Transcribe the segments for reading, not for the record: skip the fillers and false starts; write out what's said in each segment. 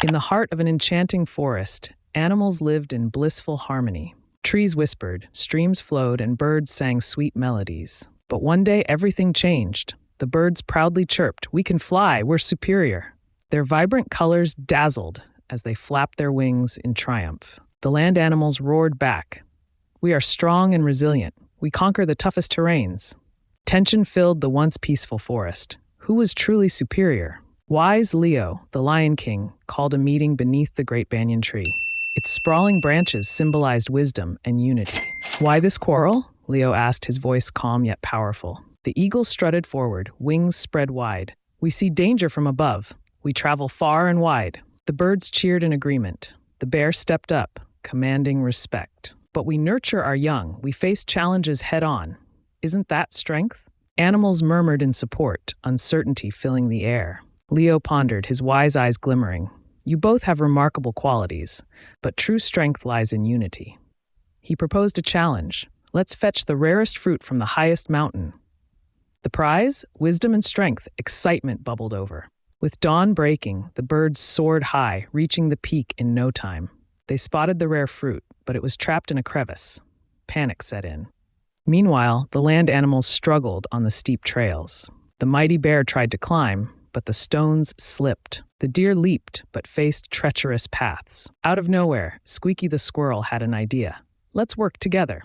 In the heart of an enchanting forest, animals lived in blissful harmony. Trees whispered, streams flowed, and birds sang sweet melodies. But one day everything changed. The birds proudly chirped, "We can fly, we're superior." Their vibrant colors dazzled as they flapped their wings in triumph. The land animals roared back, "We are strong and resilient. We conquer the toughest terrains." Tension filled the once peaceful forest. Who was truly superior? Wise Leo, the Lion King, called a meeting beneath the Great Banyan Tree. Its sprawling branches symbolized wisdom and unity. "Why this quarrel?" Leo asked, his voice calm yet powerful. The eagle strutted forward, wings spread wide. "We see danger from above. We travel far and wide." The birds cheered in agreement. The bear stepped up, commanding respect. "But we nurture our young. We face challenges head-on. Isn't that strength?" Animals murmured in support, uncertainty filling the air. Leo pondered, his wise eyes glimmering. "You both have remarkable qualities, but true strength lies in unity." He proposed a challenge. "Let's fetch the rarest fruit from the highest mountain." The prize? Wisdom and strength. Excitement bubbled over. With dawn breaking, the birds soared high, reaching the peak in no time. They spotted the rare fruit, but it was trapped in a crevice. Panic set in. Meanwhile, the land animals struggled on the steep trails. The mighty bear tried to climb, but the stones slipped. The deer leaped, but faced treacherous paths. Out of nowhere, Squeaky the squirrel had an idea. "Let's work together."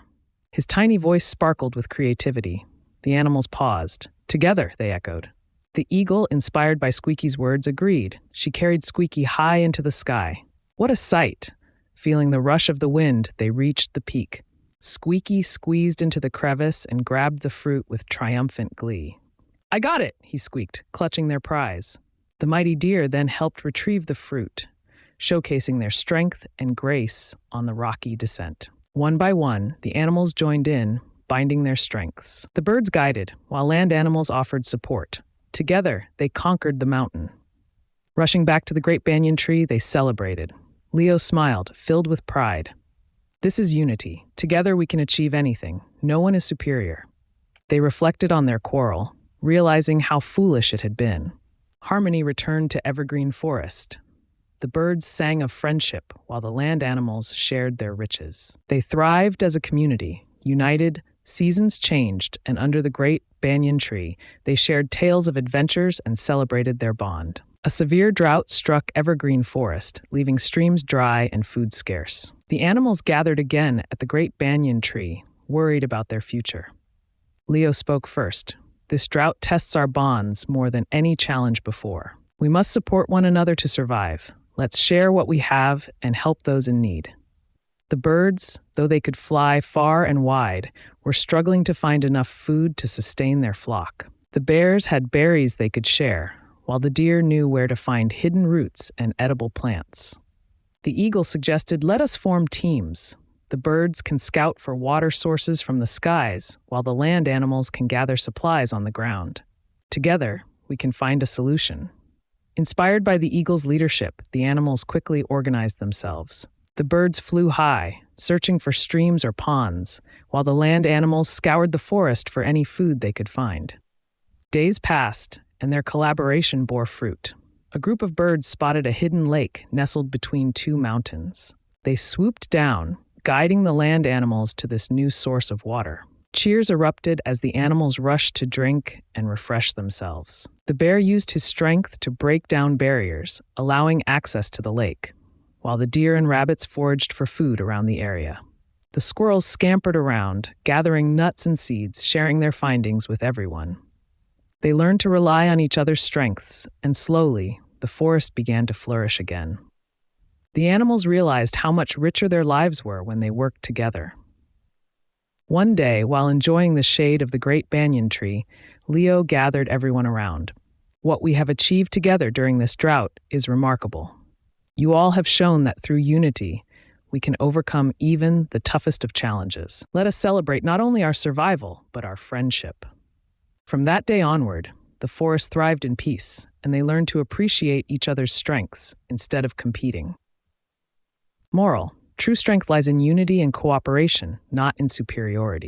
His tiny voice sparkled with creativity. The animals paused. "Together," they echoed. The eagle, inspired by Squeaky's words, agreed. She carried Squeaky high into the sky. What a sight! Feeling the rush of the wind, they reached the peak. Squeaky squeezed into the crevice and grabbed the fruit with triumphant glee. "I got it!" he squeaked, clutching their prize. The mighty deer then helped retrieve the fruit, showcasing their strength and grace on the rocky descent. One by one, the animals joined in, binding their strengths. The birds guided, while land animals offered support. Together, they conquered the mountain. Rushing back to the Great Banyan Tree, they celebrated. Leo smiled, filled with pride. "This is unity. Together we can achieve anything. No one is superior." They reflected on their quarrel, realizing how foolish it had been. Harmony returned to Evergreen Forest. The birds sang of friendship, while the land animals shared their riches. They thrived as a community, united. Seasons changed, and under the Great Banyan Tree, they shared tales of adventures and celebrated their bond. A severe drought struck Evergreen Forest, leaving streams dry and food scarce. The animals gathered again at the Great Banyan Tree, worried about their future. Leo spoke first. "This drought tests our bonds more than any challenge before. We must support one another to survive. Let's share what we have and help those in need." The birds, though they could fly far and wide, were struggling to find enough food to sustain their flock. The bears had berries they could share, while the deer knew where to find hidden roots and edible plants. The eagle suggested, "Let us form teams. The birds can scout for water sources from the skies, while the land animals can gather supplies on the ground. Together, we can find a solution." Inspired by the eagle's leadership, the animals quickly organized themselves. The birds flew high, searching for streams or ponds, while the land animals scoured the forest for any food they could find. Days passed, and their collaboration bore fruit. A group of birds spotted a hidden lake nestled between two mountains. They swooped down, guiding the land animals to this new source of water. Cheers erupted as the animals rushed to drink and refresh themselves. The bear used his strength to break down barriers, allowing access to the lake, while the deer and rabbits foraged for food around the area. The squirrels scampered around, gathering nuts and seeds, sharing their findings with everyone. They learned to rely on each other's strengths, and slowly, the forest began to flourish again. The animals realized how much richer their lives were when they worked together. One day, while enjoying the shade of the Great Banyan Tree, Leo gathered everyone around. "What we have achieved together during this drought is remarkable. You all have shown that through unity, we can overcome even the toughest of challenges. Let us celebrate not only our survival, but our friendship." From that day onward, the forest thrived in peace, and they learned to appreciate each other's strengths instead of competing. Moral: true strength lies in unity and cooperation, not in superiority.